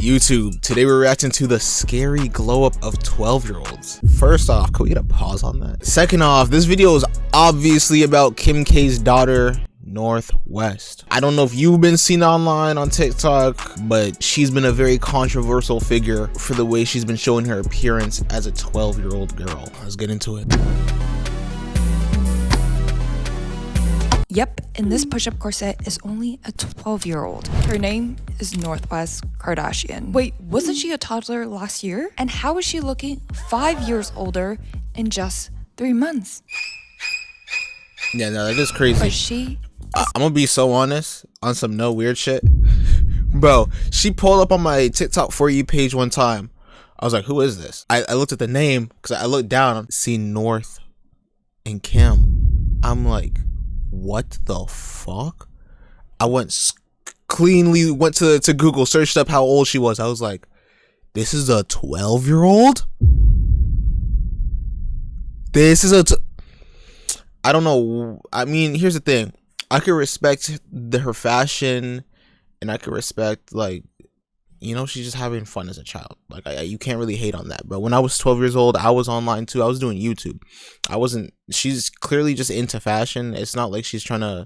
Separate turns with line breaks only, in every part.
YouTube, today we're reacting to the scary glow up of 12-year-olds. First off, can we get a pause on that? Second off, this video is obviously about Kim K's daughter, Northwest. I don't know if you've been seen online on TikTok, but she's been a very controversial figure for the way she's been showing her appearance as a 12-year-old girl. Let's get into it.
Yep, and this push-up corset is only a 12-year-old. Her name is Northwest Kardashian. Wait, wasn't she a toddler last year? And how is she looking 5 years older in just 3 months?
Yeah, no, that is crazy.
But she...
I'm gonna be so honest on some no weird shit. Bro, she pulled up on my TikTok For You page one time. I was like, who is this? I looked at the name because I looked down and see North and Kim. I'm like, what the fuck? I went cleanly went to Google, searched up how old she was. I was like, this is a 12-year-old? This is I don't know. I mean, here's the thing. I could respect her fashion, and I could respect, like, you know, she's just having fun as a child. Like, you can't really hate on that. But when I was 12 years old, I was online too. I was doing YouTube. She's clearly just into fashion. It's not like she's trying to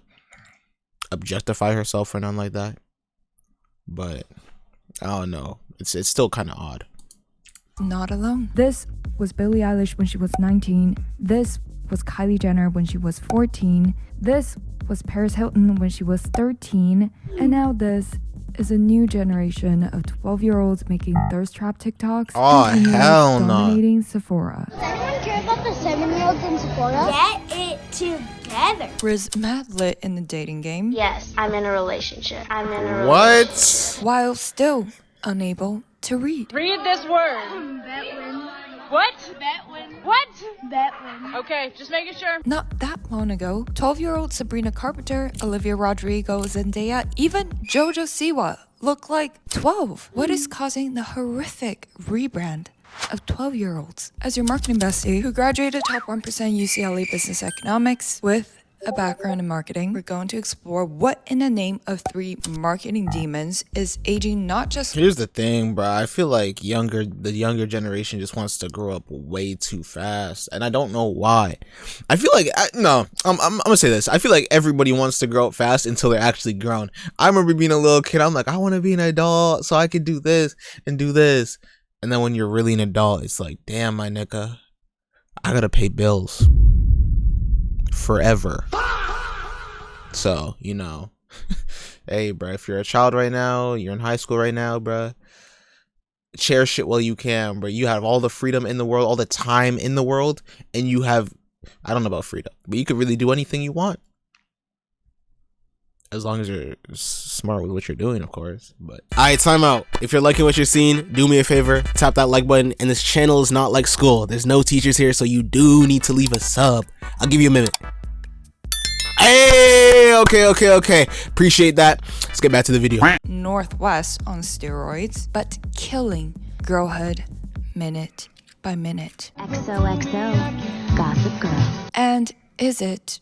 objectify herself or nothing like that. But I don't know. It's still kind of odd.
Not alone.
This was Billie Eilish when she was 19. This was Kylie Jenner when she was 14. This was Paris Hilton when she was 13. And now this is a new generation of 12-year-olds making thirst trap TikToks.
Oh, hell no.
Dominating Sephora.
Does anyone care about the 7-year-olds in Sephora? Get it together.
Riz mad lit in the dating game.
Yes, I'm in a relationship.
What?
While still unable to read.
Read this word.
Betwin.
What?
Betwin.
What?
Betwin.
Okay, just making sure.
Not that long ago, 12-year-old Sabrina Carpenter, Olivia Rodrigo, Zendaya, even JoJo Siwa look like 12. What is causing the horrific rebrand of 12-year-olds? As your marketing bestie who graduated top 1% UCLA Business Economics with a background in marketing, we're going to explore what in the name of 3 marketing demons is aging not just...
Here's the thing, bro. I feel like the younger generation just wants to grow up way too fast, and I don't know why. I feel like I'm gonna say this. I feel like everybody wants to grow up fast until they're actually grown. I remember being a little kid. I'm like, I want to be an adult so I could do this and do this, and then when you're really an adult, it's like, damn, my nigga, I gotta pay bills forever. So, you know, hey, bro, if you're a child right now, you're in high school right now, bro, cherish it while you can, bro. You have all the freedom in the world, all the time in the world, and you have, I don't know about freedom, but you could really do anything you want, as long as you're smart with what you're doing, of course. But alright, time out. If you're liking what you're seeing, do me a favor, tap that like button. And this channel is not like school. There's no teachers here, so you do need to leave a sub. I'll give you a minute. Hey, okay. Appreciate that. Let's get back to the video.
Northwest on steroids, but killing girlhood minute by minute.
XOXO, Gossip Girl.
And is it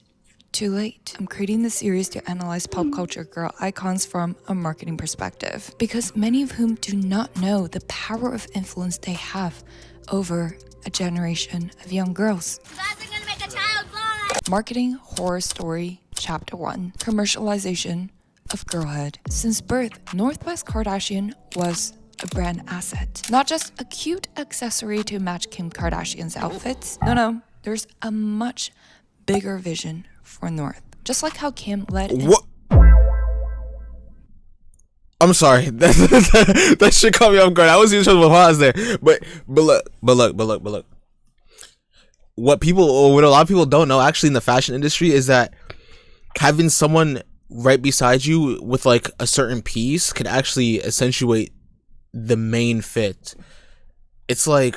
too late? I'm creating this series to analyze pop culture girl icons from a marketing perspective, because many of whom do not know the power of influence they have over a generation of young girls.
You guys are gonna make a child fly.
Marketing Horror Story Chapter 1, Commercialization of Girlhood. Since birth, Northwest Kardashian was a brand asset, not just a cute accessory to match Kim Kardashian's outfits. No, there's a much bigger vision for North. Just like how Kim led...
What? I'm sorry. That shit caught me off guard. I was even trying to pause there. But look. What a lot of people don't know actually in the fashion industry is that having someone right beside you with like a certain piece could actually accentuate the main fit. It's like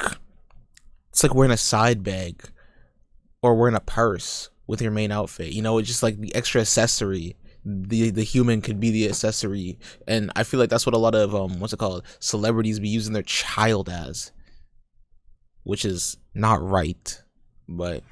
wearing a side bag or wearing a purse with your main outfit. You know, it's just like the extra accessory. The human could be the accessory, and I feel like that's what a lot of celebrities be using their child as, which is not right. But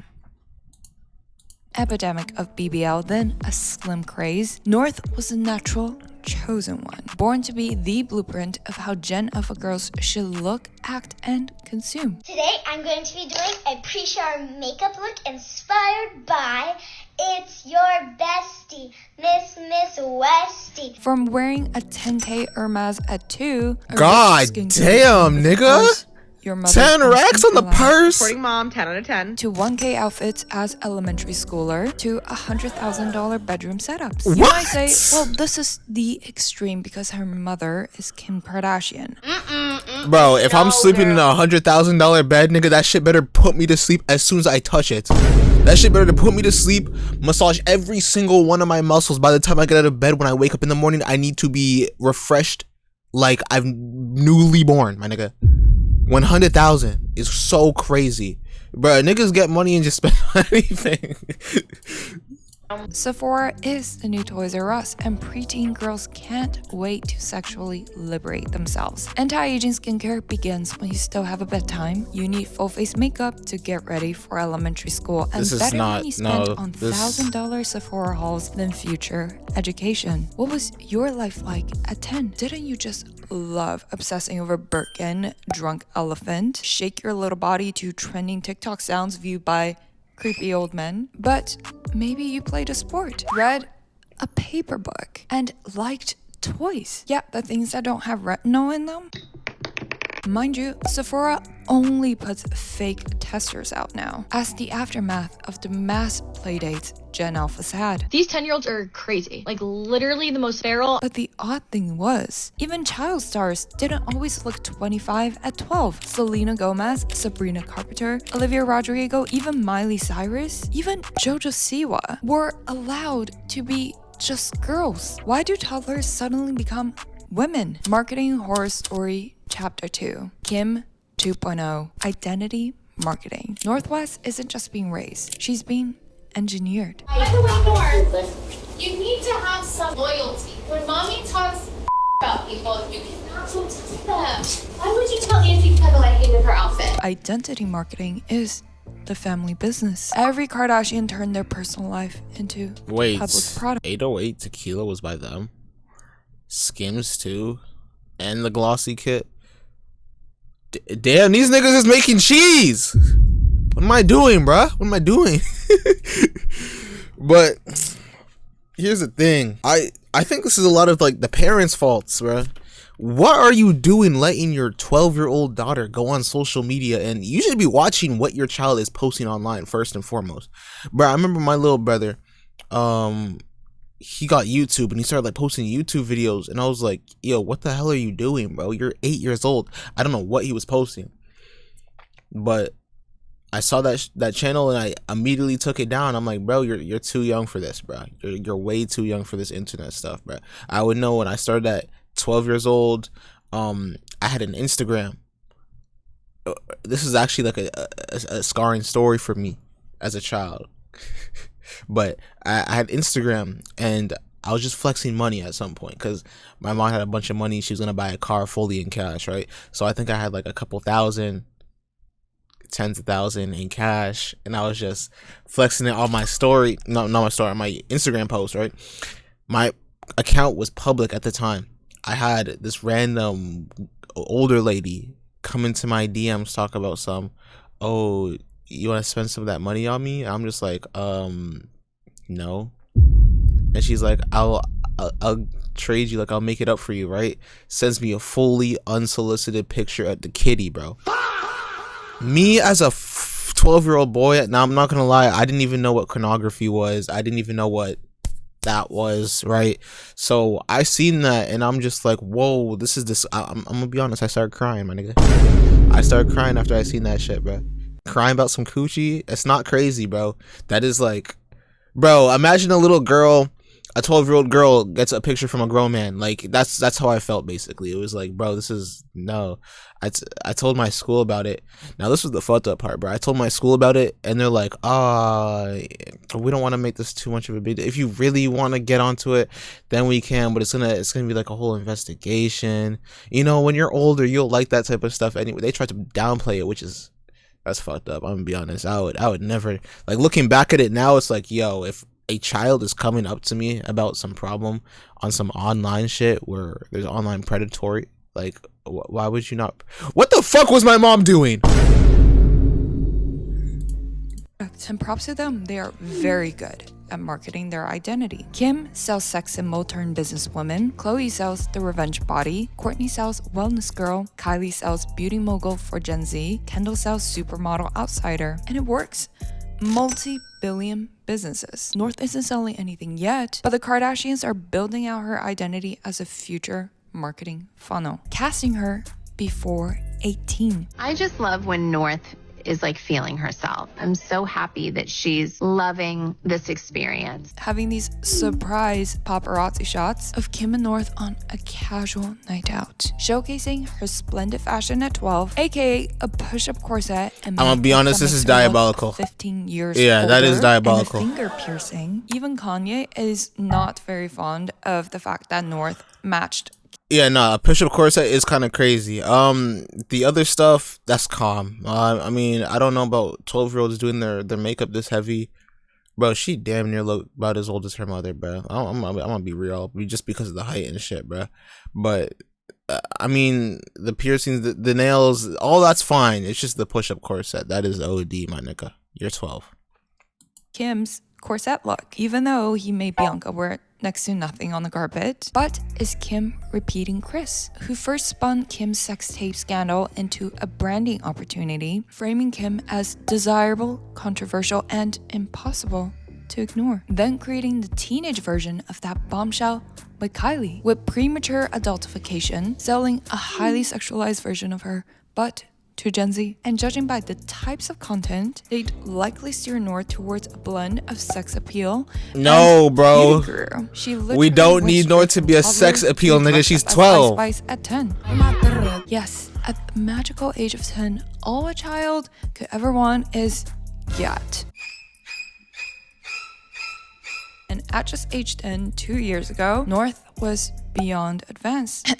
epidemic of BBL, then a slim craze, North was a natural chosen one, born to be the blueprint of how Gen Alpha girls should look, act, and consume.
Today I'm going to be doing a pre-shower makeup look inspired by It's Your Bestie, Miss Westie.
From wearing a 10K Hermes at 2, a
God
rich skincare
damn,
routine, of
nigga.
course, your mother's
10 racks on the
skincare line,
purse.
Supporting mom, 10 out of 10.
to 1K outfits as elementary schooler, to $100,000 bedroom setups. You
What?
might say, well, this is the extreme because her mother is Kim Kardashian.
Bro, if I'm sleeping in a $100,000 bed, nigga, that shit better put me to sleep as soon as I touch it. That shit better put me to sleep, massage every single one of my muscles. By the time I get out of bed, when I wake up in the morning, I need to be refreshed like I'm newly born, my nigga. 100,000 is so crazy. Bro, niggas get money and just spend on anything.
Sephora is the new Toys R Us, and preteen girls can't wait to sexually liberate themselves. Anti-aging skincare begins when you still have a bedtime. You need full face makeup to get ready for elementary school, and
This is
better
not-
money spent
no,
on
this-
$1,000 Sephora hauls than future education. What was your life like at 10? Didn't you just love obsessing over Birkin, drunk elephant, shake your little body to trending TikTok sounds viewed by creepy old men? But maybe you played a sport, read a paper book, and liked toys. Yeah, the things that don't have retinol in them. Mind you, Sephora only puts fake testers out now, as the aftermath of the mass playdates Gen Alphas had.
These 10-year-olds are crazy. Like, literally the most feral.
But the odd thing was, even child stars didn't always look 25 at 12. Selena Gomez, Sabrina Carpenter, Olivia Rodrigo, even Miley Cyrus, even JoJo Siwa were allowed to be just girls. Why do toddlers suddenly become women? Marketing Horror Story Chapter 2. Kim 2.0. Identity Marketing. Northwest isn't just being raised, she's being engineered.
By the way, North, you need to have some loyalty. When mommy talks about people, you cannot go to them. Why would you tell Auntie Kendall I hated her outfit?
Identity marketing is the family business. Every Kardashian turned their personal life into
Wait,
public product.
808 tequila was by them. Skims too, and the glossy kit. Damn, these niggas is making cheese. What am I doing, bruh? What am I doing? But here's the thing. I think this is a lot of like the parents' faults, bruh. What are you doing letting your 12-year-old daughter go on social media? And you should be watching what your child is posting online first and foremost. Bruh, I remember my little brother, he got YouTube and he started like posting YouTube videos, and I was like, yo, what the hell are you doing, bro? You're 8 years old. I don't know what he was posting, but I saw that channel and I immediately took it down. I'm like, bro, you're too young for this, bro. You're way too young for this internet stuff, bro. I would know when I started at 12 years old. I had an Instagram. This is actually like a scarring story for me as a child. But I had Instagram and I was just flexing money at some point because my mom had a bunch of money. She was going to buy a car fully in cash, right? So I think I had like a couple thousand, tens of thousands in cash, and I was just flexing it on my story. No, not my story, on my Instagram post, right? My account was public at the time. I had this random older lady come into my DMs talk about oh, you want to spend some of that money on me? I'm just like, no. And she's like, I'll trade you, like I'll make it up for you, right? Sends me a fully unsolicited picture at the kitty, bro. Me as a 12-year-old boy, now I'm not gonna lie, I didn't even know what pornography was. I didn't even know what that was, right? So I seen that and I'm just like, whoa, this is this. I'm gonna be honest, I started crying, my nigga. I started crying after I seen that shit, bro. Crying about some coochie. It's not crazy, bro. That is like, bro, imagine a little girl, a 12-year-old girl gets a picture from a grown man. Like that's how I felt basically. It was like, bro, this is no. I told my school about it. Now this was the fucked up part, bro. I told my school about it and they're like, we don't want to make this too much of a big deal. If you really want to get onto it, then we can, but it's gonna be like a whole investigation. You know, when you're older, you'll like that type of stuff anyway. They tried to downplay it, which is, that's fucked up. I'm gonna be honest. I would never, like, looking back at it now, it's like, yo, if a child is coming up to me about some problem on some online shit where there's online predatory, like, why would you not? What the fuck was my mom doing?
And props to them, they are very good at marketing their identity. Kim sells sex and Motown businesswoman, Chloe sells the revenge body, Courtney sells wellness girl, Kylie sells beauty mogul for Gen Z, Kendall sells supermodel outsider, and it works. Multi-billion businesses. North isn't selling anything yet, but the Kardashians are building out her identity as a future marketing funnel, casting her before 18.
I just love when North is like feeling herself. I'm so happy that she's loving this experience.
Having these surprise paparazzi shots of Kim and North on a casual night out, showcasing her splendid fashion at 12, aka a push-up corset. And
I'm gonna be honest, this is diabolical.
15 years
Yeah,
older,
that is diabolical.
And a finger piercing. Even Kanye is not very fond of the fact that North matched.
Yeah, nah, a push-up corset is kind of crazy. The other stuff, that's calm. I mean, I don't know about 12-year-olds doing their makeup this heavy. Bro, she damn near look about as old as her mother, bro. I'm gonna be real, just because of the height and shit, bro. But, I mean, the piercings, the nails, all that's fine. It's just the push-up corset. That is OD, my nigga. You're 12.
Kim's corset look, even though he made Bianca wear next to nothing on the carpet. But is Kim repeating Chris, who first spun Kim's sex tape scandal into a branding opportunity, framing Kim as desirable, controversial, and impossible to ignore, then creating the teenage version of that bombshell with Kylie, with premature adultification, selling a highly sexualized version of her, but to Gen Z. And judging by the types of content, they'd likely steer North towards a blend of sex appeal.
No, bro. We don't need North to be a sex appeal, nigga. She's 12.
At 10. Yes, at the magical age of 10, all a child could ever want is yacht. And at just age 10, 2 years ago, North was beyond advanced.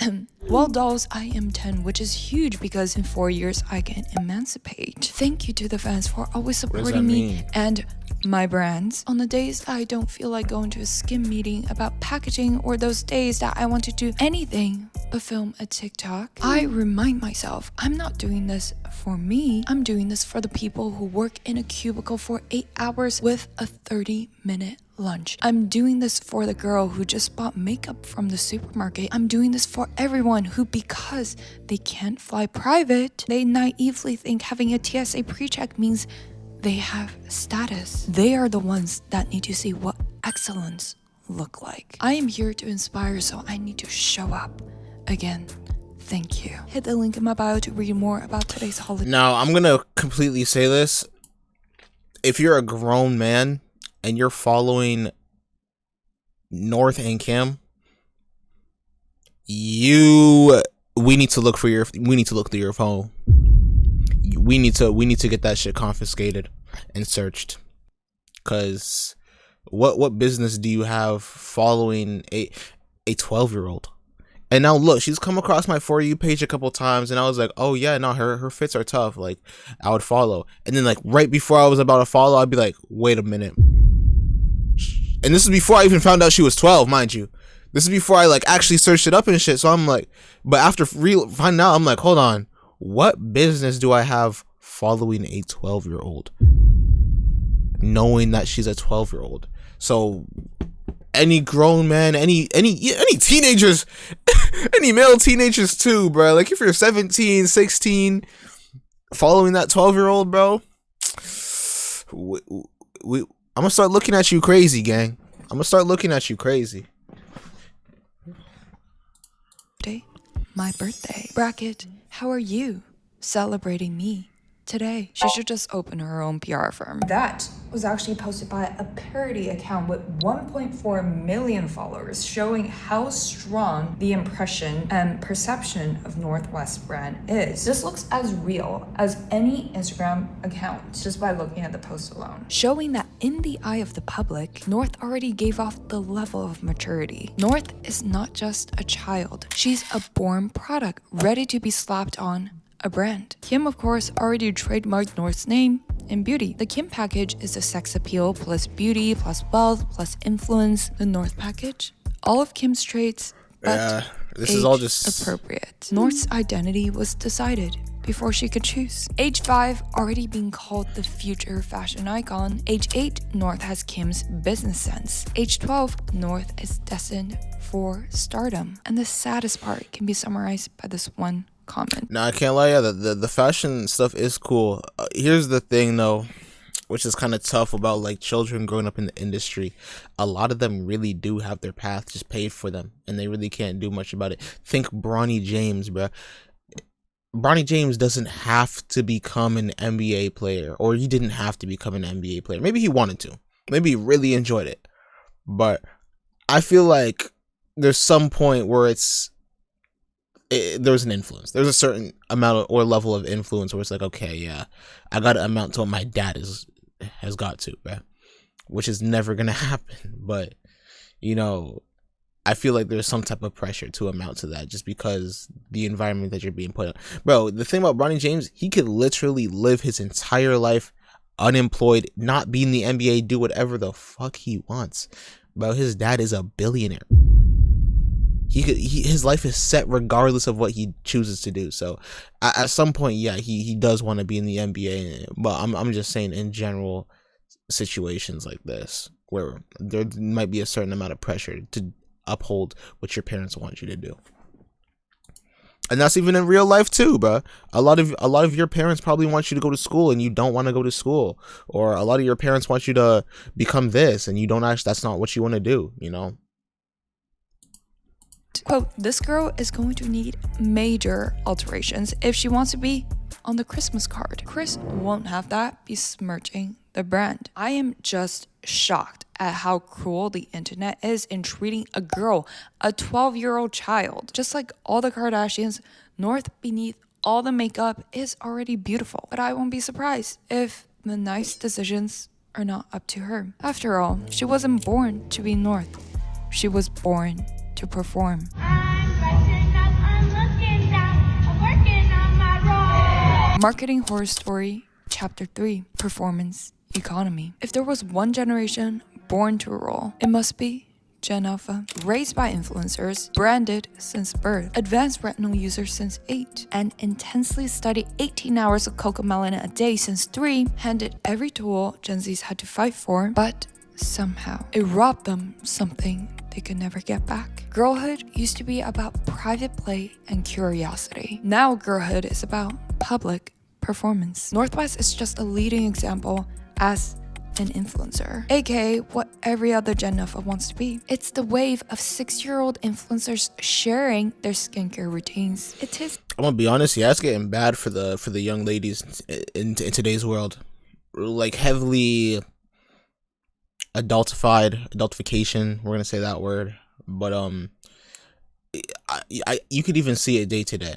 Well, dolls, I am 10, which is huge because in 4 years I can emancipate. Thank you to the fans for always supporting me and my brands. On the days I don't feel like going to a skim meeting about packaging, or those days that I want to do anything but film a TikTok, I remind myself I'm not doing this for me. I'm doing this for the people who work in a cubicle for 8 hours with a 30-minute lunch. I'm doing this for the girl who just bought makeup from the supermarket. I'm doing this for everyone who, because they can't fly private, they naively think having a TSA pre-check means they have status. They are the ones that need to see what excellence look like. I am here to inspire, so I need to show up. Again, thank you. Hit the link in my bio to read more about today's holiday.
Now, I'm gonna completely say this. If you're a grown man and you're following North and Kim, we need to look through your phone. We need to get that shit confiscated and searched. Cause what business do you have following a 12-year-old? And now look, she's come across my For You page a couple times, and I was like, oh yeah, no, her fits are tough. Like, I would follow. And then like right before I was about to follow, I'd be like, wait a minute. And this is before I even found out she was 12, mind you. This is before I like actually searched it up and shit. So I'm like, but after finding out, I'm like, hold on, what business do I have following a 12-year-old, knowing that she's a 12-year-old? So any grown man, any teenagers, any male teenagers too, bro. Like if you're 17, 16, following that 12-year-old, bro, I'm gonna start looking at you crazy, gang. I'm gonna start looking at you crazy.
My birthday. Bracket, how are you celebrating me today? She should just open her own PR firm. That was actually posted by a parody account with 1.4 million followers, showing how strong the impression and perception of Northwest brand is. This looks as real as any Instagram account just by looking at the post alone, showing that in the eye of the public, North already gave off the level of maturity. North is not just a child. She's a born product ready to be slapped on a brand. Kim, of course, already trademarked North's name in beauty. The Kim package is the sex appeal plus beauty plus wealth plus influence. The North package, all of Kim's traits, but
this is all just
appropriate. North's identity was decided before she could choose. Age 5, already being called the future fashion icon. Age 8, North has Kim's business sense. Age 12, North is destined for stardom. And the saddest part can be summarized by this one comment.
Now I can't lie, yeah, the fashion stuff is cool. Here's the thing though, which is kind of tough about like children growing up in the industry. A lot of them really do have their path just paid for them, and they really can't do much about it. Think Bronny James, bruh. Bronny James doesn't have to become an NBA player, or he didn't have to become an NBA player. Maybe he wanted to. Maybe he really enjoyed it. But I feel like there's some point where there's an influence. There's a certain amount or level of influence where it's like, okay, yeah, I got to amount to what my dad has got to, right? Which is never going to happen. But, you know, I feel like there's some type of pressure to amount to that just because the environment that you're being put in. Bro, the thing about Bronny James, he could literally live his entire life unemployed, not be in the NBA, do whatever the fuck he wants. Bro, his dad is a billionaire. His life is set regardless of what he chooses to do. So at some point, yeah, he does want to be in the NBA. But I'm just saying in general situations like this where there might be a certain amount of pressure to uphold what your parents want you to do. And that's even in real life too, bro. A lot of your parents probably want you to go to school and you don't want to go to school, or a lot of your parents want you to become this and you don't actually, that's not what you want to do, you know.
Quote, this girl is going to need major alterations if she wants to be on the Christmas card. Chris won't have that besmirching the brand. I am just shocked at how cruel the internet is in treating a girl, a 12-year-old child. Just like all the Kardashians, North beneath all the makeup is already beautiful. But I won't be surprised if the nice decisions are not up to her. After all, she wasn't born to be North. She was born to perform. Marketing Horror Story, Chapter 3, Performance Economy. If there was one generation born to rule, it must be Gen Alpha. Raised by influencers, branded since birth, advanced retinol users since 8, and intensely studied 18 hours of cocomelon a day since 3, handed every tool Gen Zs had to fight for, but somehow it robbed them something they could never get back. Girlhood used to be about private play and curiosity. Now girlhood is about public performance. Northwest is just a leading example as an influencer, aka what every other Gen Alpha wants to be. It's the wave of 6-year-old influencers sharing their skincare routines. It is.
I'm gonna be honest, yeah, it's getting bad for the young ladies in today's world. Like heavily adultification, we're gonna say that word. But you could even see it day to day.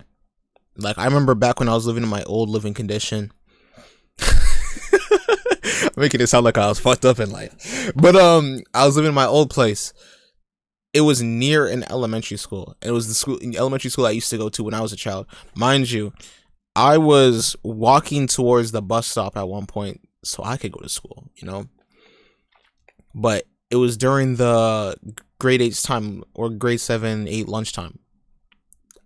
Like I remember back when I was living in my old living condition. Making it sound like I was fucked up in life. But I was living in my old place. It was near an elementary school. It was the elementary school I used to go to when I was a child. Mind you, I was walking towards the bus stop at one point so I could go to school, you know? But it was during the grade 8's time, or grade 7, 8 lunchtime.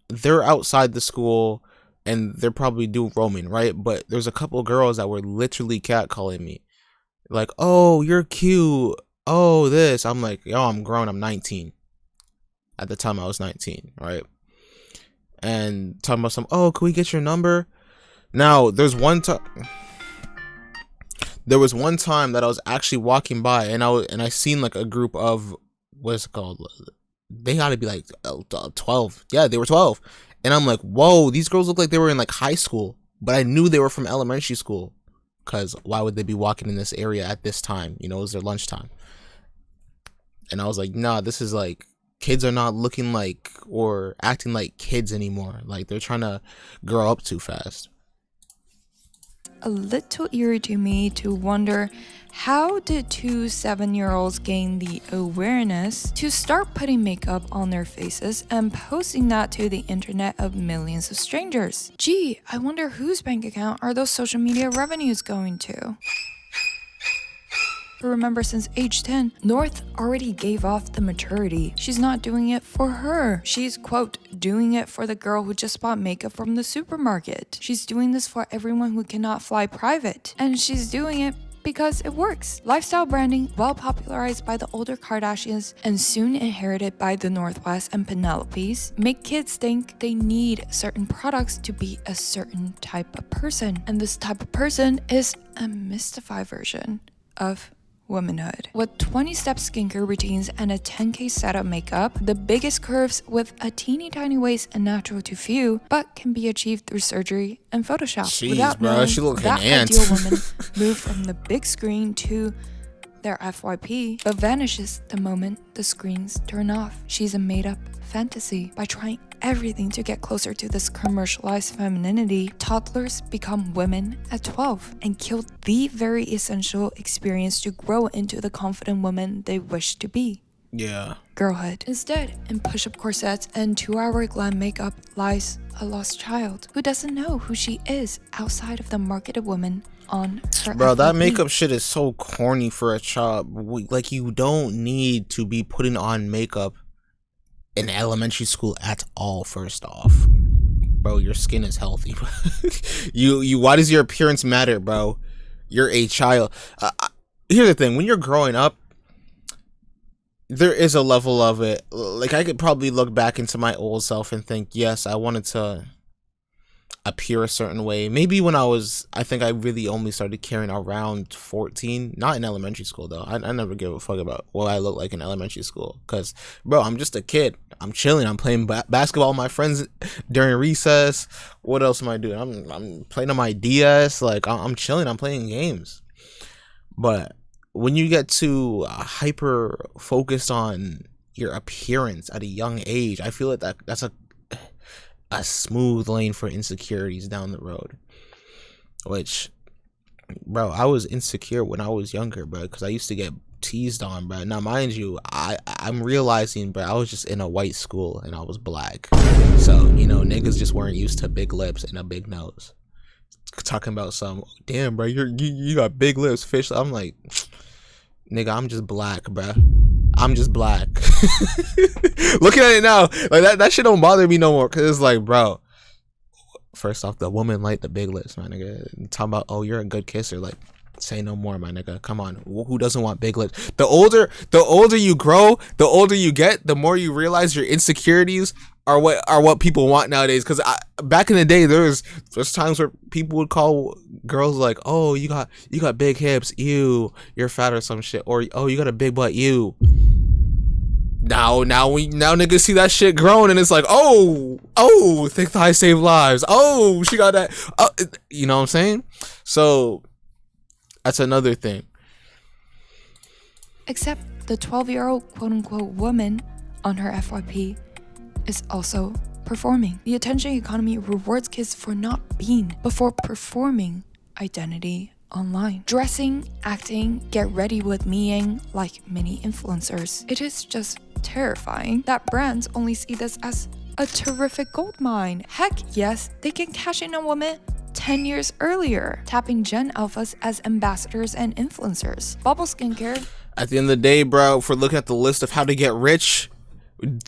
They're outside the school and they're probably doing roaming, right? But there's a couple of girls that were literally catcalling me. Like, oh, you're cute. Oh, this. I'm like, yo, I'm grown. I'm 19. At the time, I was 19, right? And talking about oh, can we get your number? Now, there was one time that I was actually walking by, and I seen like a group of, what's it called? They gotta be like 12. Yeah, they were 12. And I'm like, whoa, these girls look like they were in like high school. But I knew they were from elementary school. Because why would they be walking in this area at this time? You know, it was their lunchtime. And I was like, nah, this is like, kids are not looking like or acting like kids anymore. Like they're trying to grow up too fast.
a little eerie to me to wonder, how did two 7-year-olds gain the awareness to start putting makeup on their faces and posting that to the internet of millions of strangers? Gee, I wonder whose bank account are those social media revenues going to? Remember, since age 10, North already gave off the maturity. She's not doing it for her. She's, quote, doing it for the girl who just bought makeup from the supermarket. She's doing this for everyone who cannot fly private. And she's doing it because it works. Lifestyle branding, well popularized by the older Kardashians and soon inherited by the Northwest and Penelopes, make kids think they need certain products to be a certain type of person. And this type of person is a mystified version of womanhood. With 20-step skincare routines and a 10K set of makeup, the biggest curves with a teeny tiny waist and natural to few, but can be achieved through surgery and Photoshop.
Jeez,
Without
bro,
knowing,
she look like
that
an ant.
ideal woman moved from the big screen to their FYP, but vanishes the moment the screens turn off. She's a made-up fantasy. By trying everything to get closer to this commercialized femininity, toddlers become women at 12 and kill the very essential experience to grow into the confident woman they wish to be.
Yeah.
Girlhood. Instead, in push-up corsets and 2-hour glam makeup lies a lost child who doesn't know who she is outside of the marketed woman on her
Bro, that
FYP.
makeup shit is so corny for a child. Like, you don't need to be putting on makeup in elementary school at all. First off, bro, your skin is healthy. you why does your appearance matter, bro? You're a child. Here's the thing: when you're growing up, there is a level of it. Like, I could probably look back into my old self and think, yes, I wanted to appear a certain way. Maybe when I think I really only started caring around 14, not in elementary school though. I never give a fuck about what I look like in elementary school, because bro, I'm just a kid. I'm chilling. I'm playing basketball with my friends during recess. What else am I doing? I'm playing on my DS. Like, I'm chilling. I'm playing games. But when you get to hyper focused on your appearance at a young age, I feel like that's a smooth lane for insecurities down the road. Which, bro, I was insecure when I was younger, bro, because I used to get teased on, bro. Now, mind you, I'm realizing, bro, I was just in a white school and I was black, so niggas just weren't used to big lips and a big nose. Talking about some, damn, bro, you got big lips, fish. I'm like, nigga, I'm just black, bro. I'm just black. Looking at it now, like that shit don't bother me no more, because it's like, bro, first off, the woman like the big lips, my nigga. Talking about, oh, you're a good kisser, like, say no more, my nigga. Come on, who doesn't want big lips? The older you grow, the older you get, the more you realize your insecurities are what people want nowadays. Because back in the day, there's times where people would call girls like, oh, you got big hips, ew, you're fat or some shit, or oh, you got a big butt, ew. Now niggas see that shit growing and it's like, oh, thick thighs save lives. Oh, she got that. You know what I'm saying? So that's another thing.
Except the 12-year-old quote-unquote woman on her FYP is also performing. The attention economy rewards kids for not being, but for performing identity online. Dressing, acting, get ready with meing like many influencers. It is just terrifying that brands only see this as a terrific gold mine. Heck yes, they can cash in on women 10 years earlier, tapping Gen Alphas as ambassadors and influencers. Bubble skincare.
At the end of the day, bro, if we're looking at the list of how to get rich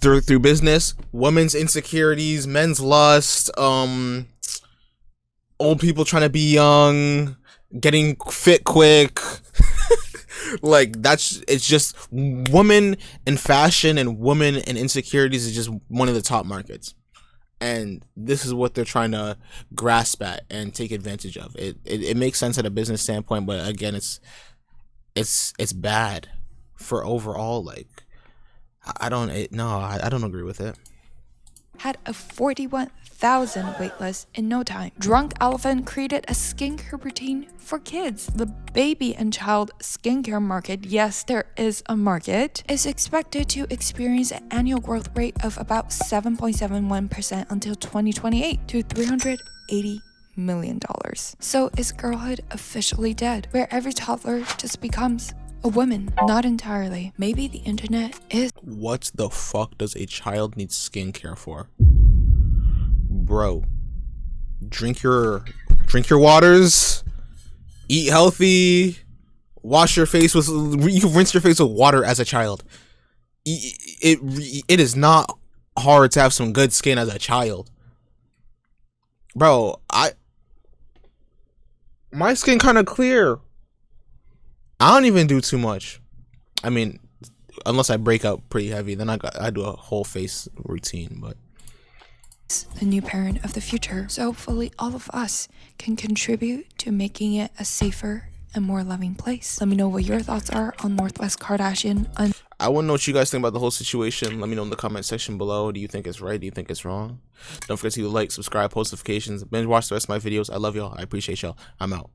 through business, women's insecurities, men's lust, old people trying to be young, getting fit quick. Like, it's just women and fashion and women and insecurities is just one of the top markets. And this is what they're trying to grasp at and take advantage of. It makes sense at a business standpoint, but again, it's bad for overall, like, I don't agree with it.
Had a 41,000 waitlist in no time. Drunk Elephant created a skincare routine for kids. The baby and child skincare market, yes, there is a market, is expected to experience an annual growth rate of about 7.71% until 2028 to $380 million. So is girlhood officially dead, where every toddler just becomes a woman? Not entirely. Maybe the internet is.
What the fuck does a child need skincare for? Bro, drink your waters, eat healthy, wash your face with, you can rinse your face with water as a child. It is not hard to have some good skin as a child. Bro, my skin kind of clear. I don't even do too much. I mean, unless I break out pretty heavy, then I do a whole face routine, but
the new parent of the future. So hopefully all of us can contribute to making it a safer and more loving place. Let me know what your thoughts are on Northwest Kardashian.
I want to know what you guys think about the whole situation. Let me know in the comment section below. Do you think it's right? Do you think it's wrong? Don't forget to like, subscribe, post notifications, binge watch the rest of my videos. I love y'all. I appreciate y'all. I'm out.